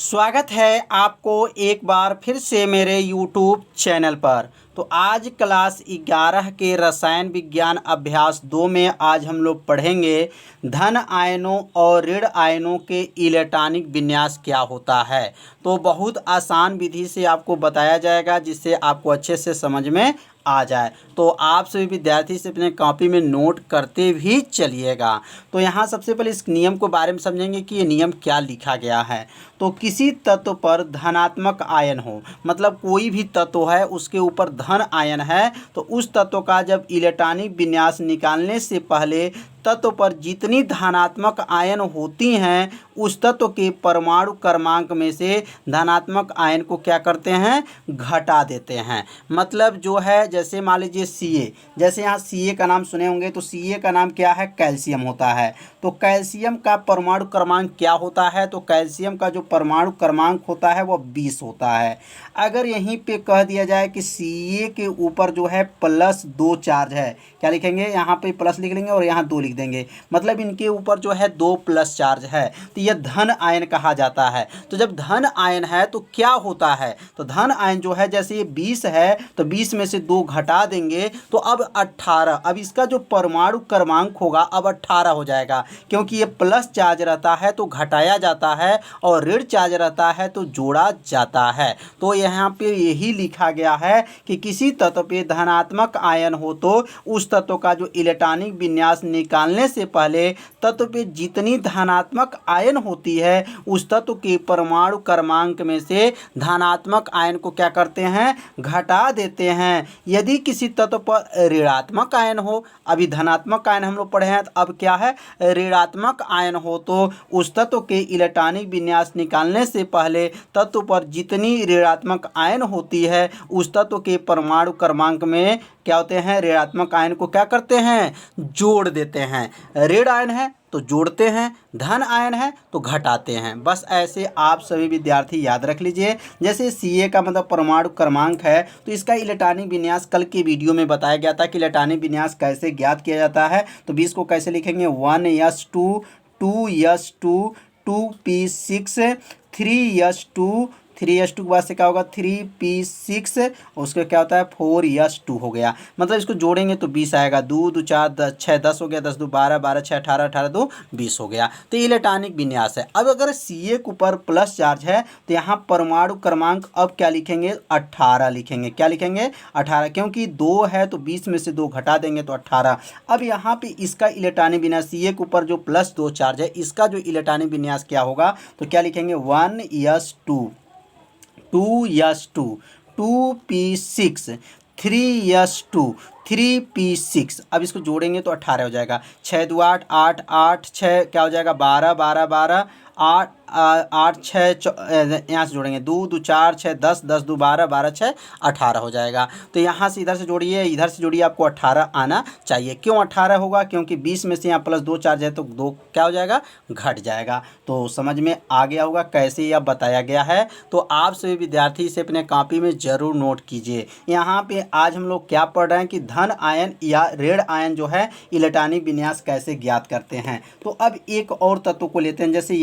स्वागत है आपको एक बार फिर से मेरे YouTube चैनल पर। तो आज क्लास 11 के रसायन विज्ञान अभ्यास 2 में आज हम लोग पढ़ेंगे धन आयनों और ऋण आयनों के इलेक्ट्रॉनिक विन्यास क्या होता है। तो बहुत आसान विधि से आपको बताया जाएगा जिससे आपको अच्छे से समझ में आ जाए। तो आप सभी विद्यार्थी से अपने कॉपी में नोट करते भी चलिएगा। तो यहाँ सबसे पहले इस नियम को बारे में समझेंगे कि ये नियम क्या लिखा गया है। तो किसी तत्व पर धनात्मक आयन हो, मतलब कोई भी तत्व है उसके ऊपर धन आयन है, तो उस तत्व का जब इलेक्ट्रॉनिक विन्यास निकालने से पहले तत्व पर जितनी धनात्मक आयन होती हैं उस तत्व के परमाणु क्रमांक में से धनात्मक आयन को क्या करते हैं, घटा देते हैं। मतलब जो है जैसे मान लीजिए Ca, जैसे यहाँ Ca का नाम सुने होंगे तो Ca का नाम क्या है, कैल्शियम होता है। तो कैल्शियम का परमाणु क्रमांक क्या होता है, तो कैल्शियम का जो परमाणु क्रमांक होता है वह 20 होता है। अगर यहीं पे कह दिया जाए कि Ca के ऊपर जो है +2 चार्ज है, क्या लिखेंगे, यहाँ पे प्लस लिख लेंगे और यहाँ 2 लिख देंगे, मतलब इनके ऊपर जो है 2 प्लस चार्ज है, तो यह धन आयन कहा जाता है। तो जब धन आयन है तो क्या होता है, तो धन आयन जो है जैसे ये 20 है तो 20 में से 2 घटा देंगे तो अब 18, अब इसका जो परमाणु क्रमांक होगा अब 18 हो जाएगा, क्योंकि ये प्लस चार्ज रहता है तो घटाया जाता है और ऋण चार्ज रहता है तो जोड़ा जाता है। तो यहाँ पे यही लिखा गया है कि किसी तत्व पे धनात्मक आयन हो तो उस तत्व का जो इलेक्ट्रॉनिक विन्यास निकालने से पहले तत्व पे जितनी धनात्मक आयन होती है उस तत्व के परमाणु क्रमांक में से धनात्मक आयन को क्या करते हैं, घटा देते हैं। यदि किसी तत्व पर ऋणात्मक आयन हो, अभी धनात्मक आयन हम लोग पढ़े हैं, तो अब क्या है, ऋणात्मक आयन हो तो उस तत्व के इलेक्ट्रॉनिक विन्यास निकालने से पहले तत्व पर जितनी ऋणात्मक आयन होती है उस तत्व के परमाणु क्रमांक में क्या होते हैं, ऋणात्मक आयन को क्या करते हैं, जोड़ देते हैं। ऋण आयन है तो जोड़ते हैं, धन आयन है तो घटाते हैं। बस ऐसे आप सभी विद्यार्थी याद रख लीजिए। जैसे Ca का मतलब परमाणु क्रमांक है तो इसका इलेक्ट्रॉनिक विन्यास कल के वीडियो में बताया गया था कि इलेक्ट्रॉनिक विन्यास कैसे ज्ञात किया जाता है। तो 20 को कैसे लिखेंगे, 1s2 2s2 2p6 3s2 3s2 के बाद से क्या होगा 3p6, उसका क्या होता है 4s2 हो गया। मतलब इसको जोड़ेंगे तो 20 आएगा, 2 2 4 10 6 10 हो गया, 10 2 12 12 6 18 18 2 20 हो गया। तो ये इलेक्ट्रॉनिक विन्यास है। अब अगर Ca के ऊपर प्लस चार्ज है तो यहाँ परमाणु क्रमांक अब क्या लिखेंगे, 18 लिखेंगे। क्या लिखेंगे, 18, क्योंकि 2 है तो 20 में से 2 घटा देंगे तो 18। अब यहाँ पे इसका इलेक्ट्रॉनिक विन्यास Ca के ऊपर जो +2 चार्ज है इसका जो इलेक्ट्रॉनिक विन्यास क्या होगा, तो क्या लिखेंगे 1s2 2s2 2p6 3s2 3p6। अब इसको जोड़ेंगे तो 18 हो जाएगा, 6 2 8 8 8 6 क्या हो जाएगा 12 12 12 8 8 6 यहाँ से जोड़ेंगे 2 2 4 6 10 10 2 12 12 6 18 हो जाएगा। तो यहाँ से इधर से जोड़िए, इधर से जोड़िए, आपको 18 आना चाहिए। क्यों 18 होगा, क्योंकि 20 में से यहाँ +2 चार्ज है तो 2 क्या हो जाएगा, घट जाएगा। तो समझ में आ गया होगा कैसे यह बताया गया है। तो आप सभी विद्यार्थी इसे अपने कॉपी में ज़रूर नोट कीजिए। यहाँ पे आज हम लोग क्या पढ़ रहे हैं कि धन आयन या ऋण आयन जो है इलेक्ट्रॉनिक विन्यास कैसे ज्ञात करते हैं। तो अब एक और तत्व को लेते हैं, जैसे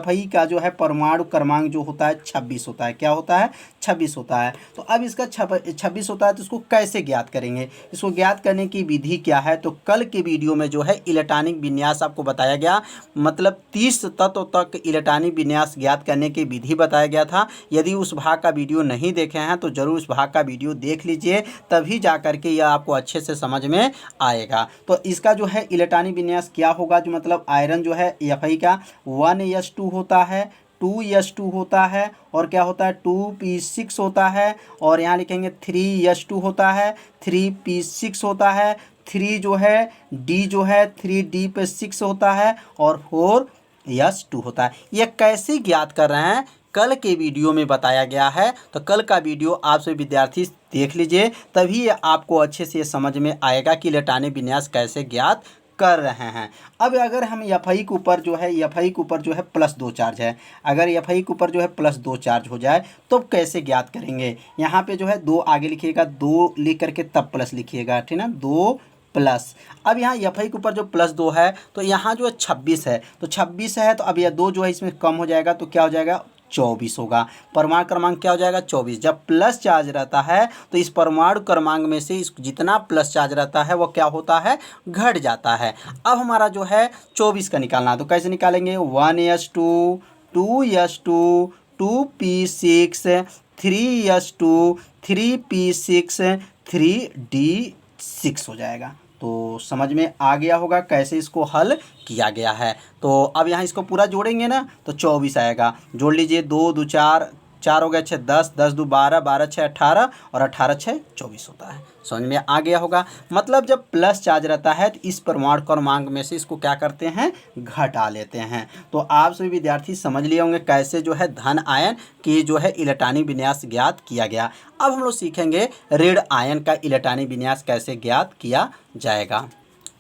Fe का जो है परमाणु क्रमांक जो होता है 26 होता है। क्या होता है, 26 होता है। तो अब इसका 26 होता है तो इसको कैसे ज्ञात करेंगे, इसको ज्ञात करने की विधि क्या है, तो कल के वीडियो में जो है इलेक्ट्रॉनिक विन्यास आपको बताया गया, मतलब 30 तत्व तक इलेक्ट्रॉनिक विन्यास ज्ञात करने की विधि बताया गया था। यदि उस भाग का वीडियो नहीं देखे हैं तो जरूर उस भाग का वीडियो देख लीजिए, तभी जा करके यह आपको अच्छे से समझ में आएगा। तो इसका जो है इलेक्ट्रॉनिक विन्यास क्या होगा, जो मतलब आयरन जो है Fe का 1s2 होता है, 2s2 होता है और क्या होता है 2p6 होता है, और यहाँ लिखेंगे 3s2 होता है, 3p6 होता है, 3 जो है D जो है 3D पे 6 होता है और 4s2 होता है। यह कैसे ज्ञात कर रहे हैं कल के वीडियो में बताया गया है। तो कल का वीडियो आप सभी विद्यार्थी देख लीजिए, तभी आपको अच्छे से समझ में आएगा कि इलेक्ट्रॉनिक विन्यास कैसे ज्ञात कर रहे हैं। अब अगर हम Fe के ऊपर जो है Fe के ऊपर जो है +2 चार्ज है, अगर Fe के ऊपर जो है +2 चार्ज हो जाए तो कैसे ज्ञात करेंगे, यहाँ पे जो है 2 आगे लिखिएगा, 2 लिख करके तब प्लस लिखिएगा, ठीक ना, 2 प्लस। अब यहाँ Fe के ऊपर जो +2 है तो यहाँ जो है 26 है, तो 26 है तो अब यह 2 जो है इसमें कम हो जाएगा तो क्या हो जाएगा 24 होगा। परमाणु क्रमांक क्या हो जाएगा 24। जब प्लस चार्ज रहता है तो इस परमाणु क्रमांक में से इस जितना प्लस चार्ज रहता है वो क्या होता है, घट जाता है। अब हमारा जो है 24 का निकालना है, तो कैसे निकालेंगे, 1s2 2s2 2p6 3s2 3p6 3d6 हो जाएगा। तो समझ में आ गया होगा कैसे इसको हल किया गया है। तो अब यहाँ इसको पूरा जोड़ेंगे ना तो 24 आएगा। जोड़ लीजिए, 2 2 4, 4 हो गया 6 10, 10 2 12, 12 6 18 और 18 6 24 होता है। समझ में आ गया होगा। मतलब जब प्लस चार्ज रहता है तो इस परमाणु क्रमांक में से इसको क्या करते हैं, घटा लेते हैं। तो आप सभी विद्यार्थी समझ लिए होंगे कैसे जो है धन आयन की जो है इलेक्ट्रॉनिक विन्यास ज्ञात किया गया। अब हम लोग सीखेंगे ऋण आयन का इलेक्ट्रॉनिक विन्यास कैसे ज्ञात किया जाएगा।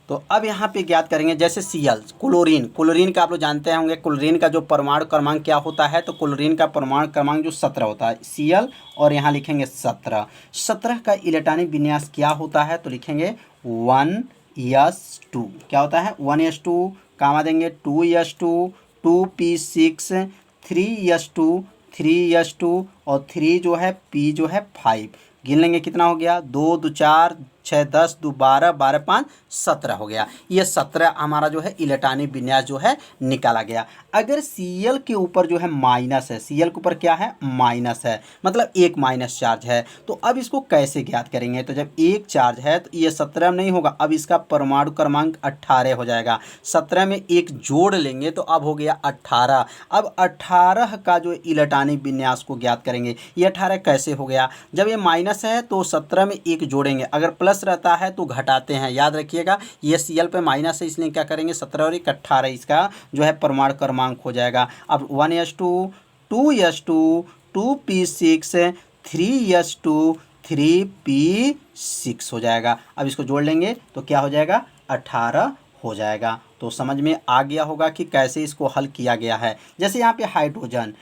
तो अब यहाँ पे ज्ञात करेंगे, जैसे Cl क्लोरीन, क्लोरीन का आप लोग जानते होंगे क्लोरीन का जो परमाणु क्रमांक क्या होता है, तो क्लोरीन का परमाणु क्रमांक जो 17 होता है Cl, और यहाँ लिखेंगे 17। 17 का इलेक्ट्रॉनिक विन्यास क्या होता है, तो लिखेंगे 1s2। क्या होता है 1s2, कामा देंगे 2s2 2p6 3s2 3s2 और 3 जो है p जो है 5। गिन लेंगे कितना हो गया, 2 2 4 6 10 2 12 12 5 17 हो गया। ये 17 हमारा जो है इलेक्ट्रॉनिक विन्यास जो है निकाला गया। अगर Cl के ऊपर जो है माइनस है, Cl के ऊपर क्या है, माइनस है, मतलब एक माइनस चार्ज है, तो अब इसको कैसे ज्ञात करेंगे। तो जब एक चार्ज है तो ये 17 नहीं होगा, अब इसका परमाणु क्रमांक 18 हो जाएगा। 17 में एक जोड़ लेंगे तो अब हो गया 18। अब 18 का जो इलेक्ट्रॉनिक विन्यास को ज्ञात करेंगे। ये 18 कैसे हो गया, जब ये माइनस है तो 17 में एक जोड़ेंगे, अगर प्लस रहता है तो घटाते हैं, याद रखिएगा। ये Cl पे माइनस है इसलिए क्या करेंगे 17 और 18, इसका जो है परमाणु क्रमांक हो जाएगा। अब 1s2 2s2 2p6 3s2 3p6 हो जाएगा। अब इसको जोड़ लेंगे तो क्या हो जाएगा 18 हो जाएगा। तो समझ में आ गया होगा कि कैसे इसको हल किया गया है। जैसे यहाँ पे हाइड्रोजन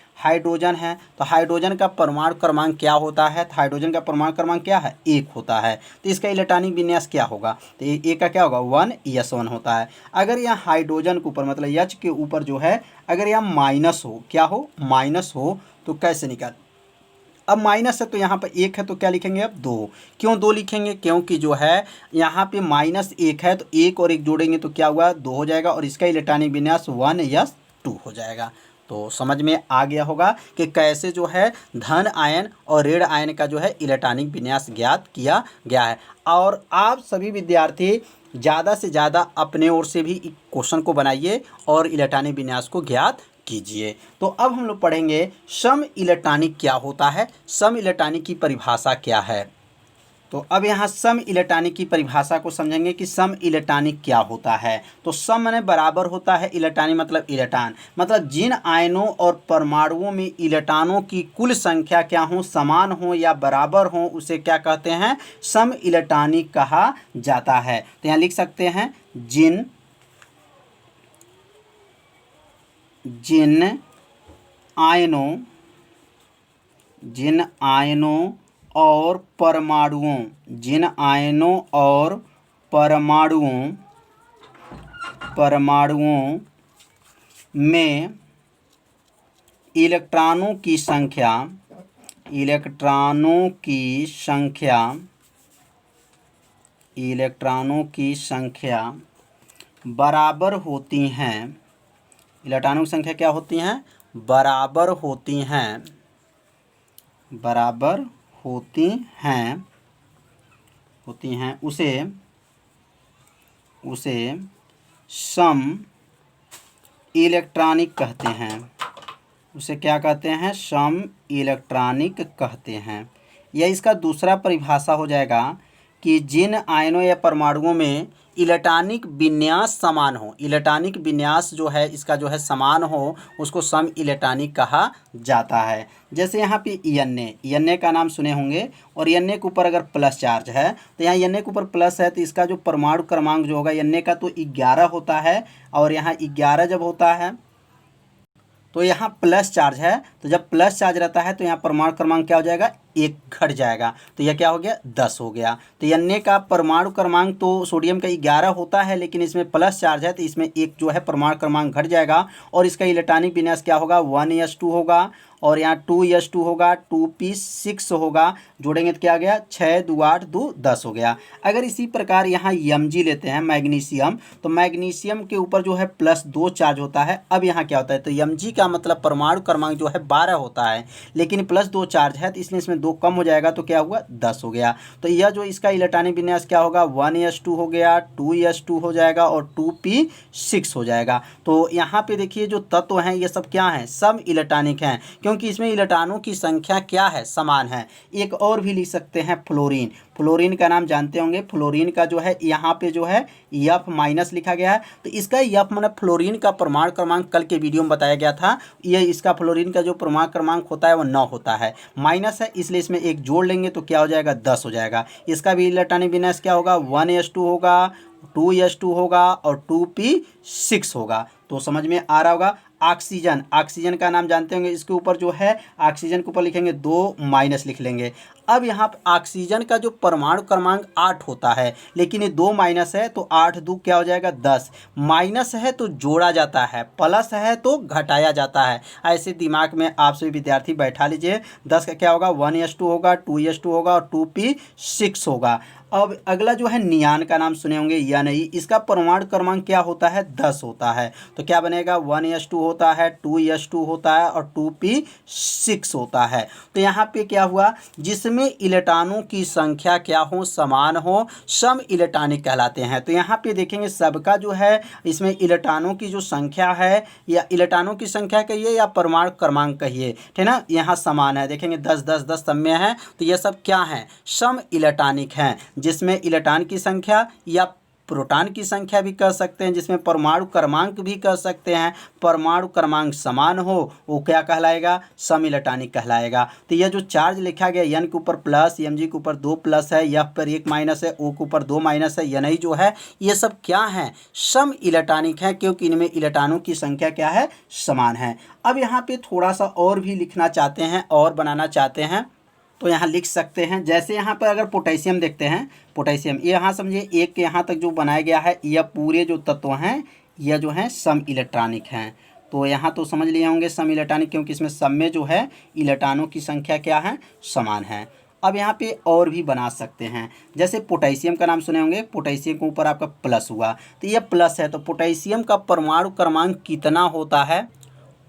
है, तो हाइड्रोजन का परमाणु क्रमांक क्या होता है, तो हाइड्रोजन का परमाणु क्रमांक क्या है, 1 होता है। तो इसका इलेक्ट्रॉनिक विन्यास क्या होगा, तो एक का क्या होगा 1s1 होता है। अगर यहाँ हाइड्रोजन के ऊपर मतलब H के ऊपर जो है अगर यहाँ माइनस हो, क्या हो माइनस हो, तो कैसे निकाल, अब माइनस है तो यहाँ पर 1 है तो क्या लिखेंगे अब 2। क्यों 2 लिखेंगे, क्योंकि जो है यहाँ पे -1 है तो 1 और 1 जोड़ेंगे तो क्या हुआ 2 हो जाएगा और इसका इलेक्ट्रॉनिक विन्यास 1s2 हो जाएगा। तो समझ में आ गया होगा कि कैसे जो है धन आयन और ऋण आयन का जो है इलेक्ट्रॉनिक विन्यास ज्ञात किया गया है। और आप सभी विद्यार्थी ज़्यादा से ज़्यादा अपने ओर से भी क्वेश्चन को बनाइए और इलेक्ट्रॉनिक विन्यास को ज्ञात कीजिए। तो अब हम लोग पढ़ेंगे सम इलेक्ट्रॉनिक क्या होता है, सम इलेक्ट्रॉनिक की परिभाषा क्या है। तो अब यहाँ सम इलेक्ट्रॉनिक की परिभाषा को समझेंगे कि सम इलेक्ट्रॉनिक क्या होता है। तो सम माने बराबर होता है, इलेक्ट्रॉनिक मतलब इलेक्ट्रॉन, मतलब जिन आयनों और परमाणुओं में इलेक्ट्रॉनों की कुल संख्या क्या हो, समान हो या बराबर हो, उसे क्या कहते हैं, सम इलेक्ट्रॉनिक कहा जाता है। तो यहाँ लिख सकते हैं जिन आयनों और परमाणुओं में इलेक्ट्रॉनों की संख्या बराबर होती हैं, इलेक्ट्रॉनों की संख्या क्या होती हैं, बराबर होती हैं, उसे सम इलेक्ट्रॉनिक कहते हैं। उसे क्या कहते हैं, सम इलेक्ट्रॉनिक कहते हैं। यह इसका दूसरा परिभाषा हो जाएगा कि जिन आयनों या परमाणुओं में इलेक्ट्रॉनिक विन्यास समान हो, इलेक्ट्रॉनिक विन्यास जो है इसका जो है समान हो, उसको सम इलेक्ट्रॉनिक कहा जाता है। जैसे यहाँ पे Na का नाम सुने होंगे, और Na के ऊपर अगर प्लस चार्ज है तो यहाँ Na के ऊपर प्लस है तो इसका जो परमाणु क्रमांक जो होगा Na का तो 11 होता है, और यहाँ 11 जब होता है तो यहाँ प्लस चार्ज है, तो जब प्लस चार्ज रहता है तो यहाँ परमाणु क्रमांक क्या हो जाएगा, 1 घट जाएगा, तो यह क्या हो गया 10 हो गया। तो Na का परमाणु क्रमांक तो सोडियम का 11 होता है, लेकिन इसमें प्लस चार्ज है तो इसमें 1 जो है परमाणु क्रमांक घट जाएगा और इसका इलेक्ट्रॉनिक विन्यास क्या होगा 1s2 होगा। और यहाँ 2s2 होगा, 2p6 होगा, जोड़ेंगे तो क्या आ गया 6 2 8 2 10 हो गया। अगर इसी प्रकार यहाँ Mg लेते हैं मैग्नीशियम, तो मैग्नीशियम के ऊपर जो है +2 चार्ज होता है। अब यहाँ क्या होता है, तो Mg का मतलब परमाणु क्रमांक जो है 12 होता है, लेकिन +2 चार्ज है तो इसलिए इसमें 2 कम हो जाएगा, तो क्या हुआ 10 हो गया। तो यह जो इसका इलेक्ट्रॉनिक विन्यास क्या होगा, 1s2 हो गया, 2s2 हो जाएगा और 2p6 हो जाएगा। तो यहाँ पे देखिए जो तत्व हैं ये सब क्या हैं, सम इलेक्ट्रॉनिक हैं, क्योंकि इसमें इलेक्ट्रॉनों की संख्या क्या है, समान है। एक और भी लिख सकते हैं फ्लोरीन। फ्लोरीन का नाम जानते होंगे। फ्लोरीन का जो है यहाँ पे जो है F- लिखा गया है, तो इसका F माने फ्लोरीन का परमाणु क्रमांक कल के वीडियो में बताया गया था। ये इसका फ्लोरीन का जो परमाणु क्रमांक होता है वो 9 होता है, माइनस है इसलिए इसमें एक जोड़ लेंगे तो क्या हो जाएगा 10 हो जाएगा। इसका भी इलेक्ट्रॉनिक विन्यास क्या होगा, 1s2 होगा, 2s2 होगा और 2p6 होगा। तो समझ में आ रहा होगा। ऑक्सीजन, ऑक्सीजन का नाम जानते होंगे। इसके ऊपर जो है ऑक्सीजन के ऊपर लिखेंगे 2 लिख लेंगे। अब यहाँ पे ऑक्सीजन का जो परमाणु क्रमांक 8 होता है, लेकिन ये 2 है तो 8 2 क्या हो जाएगा 10। माइनस है तो जोड़ा जाता है, प्लस है तो घटाया जाता है। ऐसे दिमाग में आप सभी विद्यार्थी बैठा लीजिए। 10 का क्या होगा, 1s2 होगा, 2s2 होगा और 2p6 होगा। अब अगला जो है नियान का नाम सुने होंगे या नहीं, इसका परमाणु क्रमांक क्या होता है, 10 होता है। तो क्या बनेगा, 1s2 होता है, 2s2 होता है और 2p6 होता है। तो यहाँ पे क्या हुआ, जिसमें इलेक्ट्रॉनों की संख्या क्या हो, समान हो, सम इलेक्ट्रॉनिक कहलाते हैं। तो यहाँ पे देखेंगे सबका जो है इसमें इलेक्ट्रॉनों की जो संख्या है, या इलेक्ट्रॉनों की संख्या कहिए या परमाणु क्रमांक कहिए, ठीक ना, यहाँ समान है। देखेंगे 10 10 10 सब में है, तो ये सब क्या है, सम इलेक्ट्रॉनिक हैं, जिसमें इलेक्ट्रॉन की संख्या या प्रोटॉन की संख्या भी कह सकते हैं, जिसमें परमाणु क्रमांक भी कह सकते हैं, परमाणु क्रमांक समान हो वो क्या कहलाएगा, सम इलेक्ट्रॉनिक कहलाएगा। तो यह जो चार्ज लिखा गया N के ऊपर प्लस, Mg के ऊपर 2 है, F पर 1 है, O के ऊपर 2 है, Ni जो है ये सब क्या है, सम इलेक्ट्रॉनिक है, क्योंकि इनमें इलेक्ट्रॉनों की संख्या क्या है, समान है। अब यहाँ पे थोड़ा सा और भी लिखना चाहते हैं और बनाना चाहते हैं तो यहाँ लिख सकते हैं। जैसे यहाँ पर अगर पोटेशियम देखते हैं, पोटेशियम ये यहाँ समझिए एक के यहाँ तक जो बनाया गया है, यह पूरे जो तत्व हैं यह जो है सम इलेक्ट्रॉनिक हैं। तो यहाँ तो समझ लिए होंगे सम इलेक्ट्रॉनिक, क्योंकि इसमें सब में जो है इलेक्ट्रॉनों की संख्या क्या है, समान है। अब यहाँ पे और भी बना सकते हैं। जैसे पोटेशियम का नाम सुने होंगे, पोटेशियम के ऊपर आपका प्लस हुआ, तो यह प्लस है, तो पोटेशियम का परमाणु क्रमांक कितना होता है,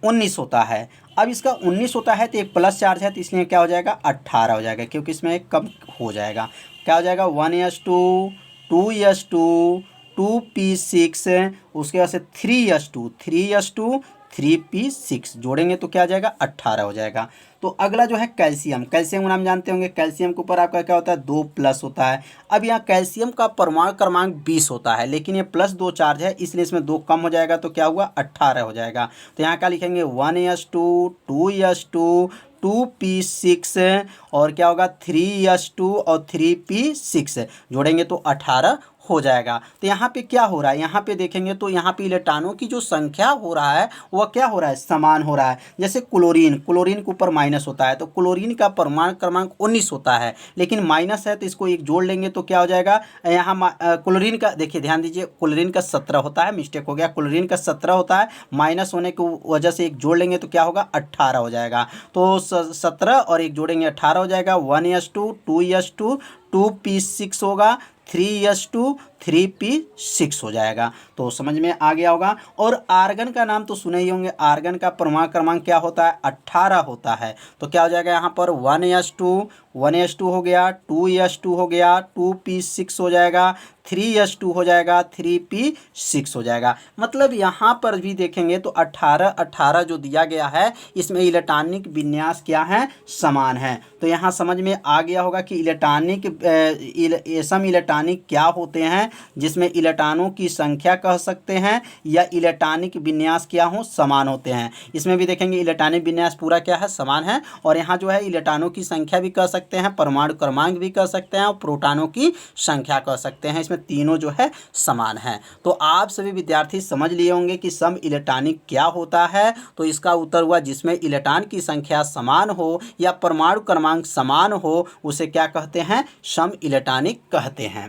19 होता है। अब इसका 19 होता है तो एक प्लस चार्ज है, तो इसलिए क्या हो जाएगा 18 हो जाएगा, क्योंकि इसमें एक कम हो जाएगा। क्या हो जाएगा 1s2 2s2 2p6, उसके बाद से 3s2 3p6 जोड़ेंगे तो क्या आ जाएगा 18 हो जाएगा। तो अगला जो है कैल्शियम, कैल्शियम का नाम जानते होंगे। कैल्शियम के ऊपर आपका क्या होता है 2 होता है। अब यहाँ कैल्शियम का परमाणु क्रमांक 20 होता है, लेकिन ये +2 चार्ज है इसलिए इसमें 2 कम हो जाएगा, तो क्या हुआ 18 हो जाएगा। तो यहाँ क्या लिखेंगे 1s2 2s2 2p6 और क्या होगा 3s2 और 3p6 जोड़ेंगे तो 18 हो जाएगा। तो यहाँ पे क्या हो रहा है, यहाँ पे देखेंगे तो यहाँ पे इलेक्ट्रॉनों की जो संख्या हो रहा है वह क्या हो रहा है, समान हो रहा है। जैसे क्लोरीन, क्लोरीन के ऊपर माइनस होता है, तो क्लोरीन का परमाणु क्रमांक 19 होता है, लेकिन माइनस है तो इसको एक जोड़ लेंगे तो क्या हो जाएगा, यहाँ क्लोरीन का देखिए ध्यान दीजिए, क्लोरीन का 17 होता है, मिस्टेक हो गया, क्लोरीन का 17 होता है, माइनस होने की वजह से एक जोड़ लेंगे तो क्या होगा 18 हो जाएगा। तो 17 और एक जोड़ेंगे 18 हो जाएगा। 1s2 2s2 2p6 होगा, 3s2 3p6 हो जाएगा। तो समझ में आ गया होगा। और आर्गन का नाम तो सुने ही होंगे, आर्गन का परमाणु क्रमांक क्या होता है 18 होता है। तो क्या हो जाएगा यहाँ पर 1s2 हो गया, 2s2 हो गया, 2p6 हो जाएगा, 3s2 हो जाएगा, 3p6 हो जाएगा। मतलब यहाँ पर भी देखेंगे तो 18 जो दिया गया है इसमें इलेक्ट्रॉनिक विन्यास क्या है, समान है। तो यहाँ समझ में आ गया होगा कि इलेक्ट्रॉनिक सम इलेक्ट्रॉनिक क्या होते हैं, जिसमें इलेक्ट्रॉनों की संख्या कह सकते हैं या इलेक्ट्रॉनिक विन्यास क्या हो, समान होते हैं। इसमें भी देखेंगे इलेक्ट्रॉनिक विन्यास पूरा क्या है, समान है। और यहाँ जो है इलेक्ट्रॉनों की संख्या भी कह सकते हैं, परमाणु क्रमांक भी कह सकते हैं और प्रोटॉनों की संख्या कह सकते हैं। इसमें तीनों जो है समान है। तो आप सभी विद्यार्थी समझ लिए होंगे कि सम इलेक्ट्रॉनिक क्या होता है। तो इसका उत्तर हुआ जिसमें इलेक्ट्रॉन की संख्या समान हो या परमाणु क्रमांक समान हो उसे क्या कहते हैं, सम इलेक्ट्रॉनिक कहते हैं।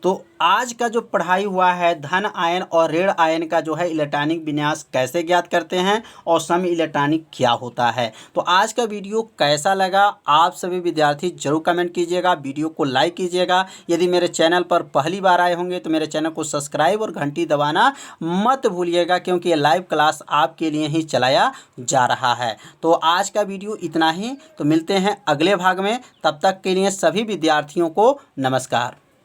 तो आज का जो पढ़ाई हुआ है धन आयन और ऋण आयन का जो है इलेक्ट्रॉनिक विन्यास कैसे ज्ञात करते हैं और सम इलेक्ट्रॉनिक क्या होता है। तो आज का वीडियो कैसा लगा आप सभी विद्यार्थी जरूर कमेंट कीजिएगा, वीडियो को लाइक कीजिएगा। यदि मेरे चैनल पर पहली बार आए होंगे तो मेरे चैनल को सब्सक्राइब और घंटी दबाना मत भूलिएगा, क्योंकि ये लाइव क्लास आपके लिए ही चलाया जा रहा है। तो आज का वीडियो इतना ही, तो मिलते हैं अगले भाग में। तब तक के लिए सभी विद्यार्थियों को नमस्कार।